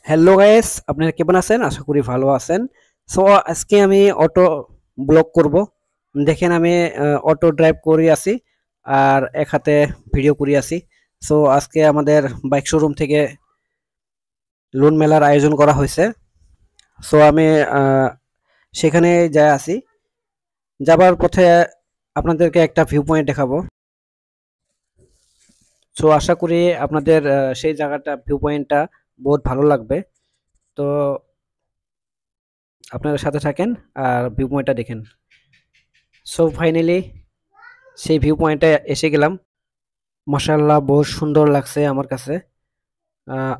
Hello guys, আপনারা কেমন আছেন? আশা করি ভালো আছেন। সো আজকে আমি অটো ব্লগ করব। দেখেন আমি অটো ড্রাইভ করে আছি আর এক হাতে ভিডিও করে আছি। সো আজকে আমাদের বাইক শোরুম থেকে লোন মেলার আয়োজন করা হয়েছে। সো আমি আহ, সেখানে যাই আছি। যাবার পথে আপনাদেরকে একটা ভিউ পয়েন্ট দেখাবো। সো আশা করি আপনাদের সেই জায়গাটা ভিউ পয়েন্টটা বহুত ভালো লাগবে। তো আপনারা সাথে থাকেন আর ভিউ পয়েন্টটা দেখেন। সো ফাইনালি সেই ভিউ পয়েন্টে এসে গেলাম। মাশাআল্লাহ বহুত সুন্দর লাগছে আমার কাছে।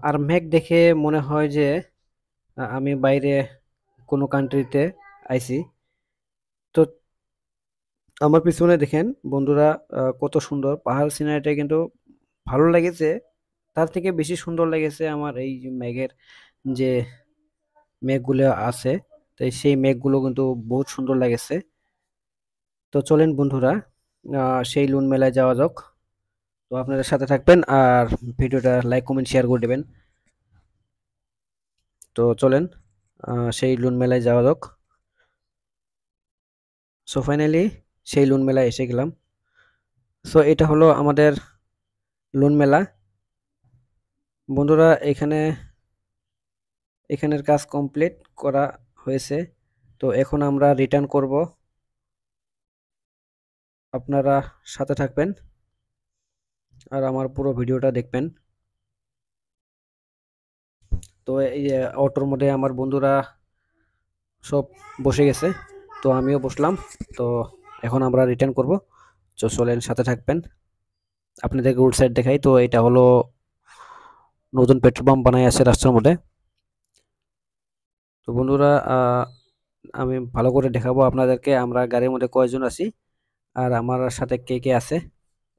আর মেঘ দেখে মনে হয় যে আমি বাইরে কোনো কান্ট্রিতে আইছি। তো আমার পিছনে দেখেন বন্ধুরা, কত সুন্দর পাহাড় সিনারিটা কিন্তু ভালো লেগেছে। তার থেকে বেশি সুন্দর লেগেছে আমার এই যে মেঘের যে মেঘগুলো আছে, তাই সেই মেঘগুলো কিন্তু বহুত সুন্দর লেগেছে। তো চলেন বন্ধুরা, সেই লুন মেলায় যাওয়া যাক। তো আপনাদের সাথে থাকবেন আর ভিডিওটা লাইক কমেন্ট শেয়ার করে দেবেন। তো চলেন সেই লুন মেলায় যাওয়া যাক। সো ফাইনালি সেই লুন মেলায় এসে গেলাম। সো এটা হলো আমাদের লুন মেলা। বন্ধুরা, এখানের কাজ কমপ্লিট করা হয়েছে। তো এখন আমরা রিটার্ন করব। আপনারা সাথে থাকবেন আর আমার পুরো ভিডিওটা দেখবেন। তো এই যে অটোর মধ্যে আমার বন্ধুরা সব বসে গেছে, তো আমিও বসলাম। তো এখন আমরা রিটার্ন করব। তো চলেন সাথে থাকবেন। আপনাদেরকে রোড সাইড দেখাই। তো এটা হলো নতুন পেট্রোল পাম্প বানাই আছে রাস্তার মধ্যে। তো বন্ধুরা, আমি ভালো করে দেখাবো আপনাদেরকে আমরা গাড়ির মধ্যে কয়জন আছি আর আমার সাথে কে কে আছে।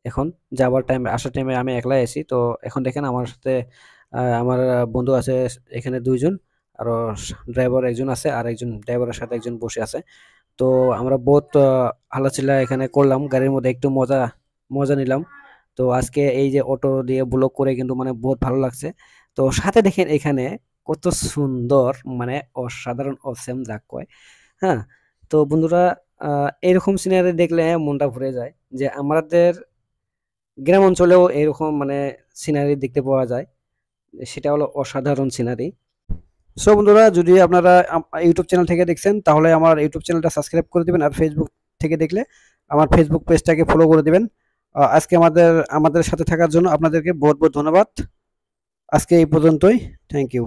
এখন যাবার টাইমে আসার টাইমে আমি একলাই আছি। তো এখন দেখেন আমার সাথে আমার বন্ধু আছে এখানে দুইজন, আরো ড্রাইভার একজন আছে আর একজন ড্রাইভারের সাথে একজন বসে আছে। তো আমরা বহুত হালাচিল্লা এখানে করলাম, গাড়ির মধ্যে একটু মজা মজা নিলাম। তো আজকে এই যে অটো দিয়ে ব্লগ করে কিন্তু মানে বহুত ভালো লাগছে। তো সাথে দেখেন এখানে কত সুন্দর, মানে অসাধারণ অসেম যা কয়। হ্যাঁ। তো বন্ধুরা, এরকম সিনারি দেখলে মনটা ভরে যায় যে আমাদের গ্রাম অঞ্চলেও এরকম মানে সিনারি দেখতে পাওয়া যায়। সেটা হলো অসাধারণ সিনারি। সো বন্ধুরা, যদি আপনারা ইউটিউব চ্যানেল থেকে দেখছেন তাহলে আমার ইউটিউব চ্যানেলটা সাবস্ক্রাইব করে দিবেন আর ফেসবুক থেকে দেখলে আমার ফেসবুক পেজটাকে ফলো করে দিবেন। আজকে আমাদের আমাদের সাথে থাকার জন্য আপনাদেরকে বহুত বহুত ধন্যবাদ। আজকে এই পর্যন্তই। Thank you.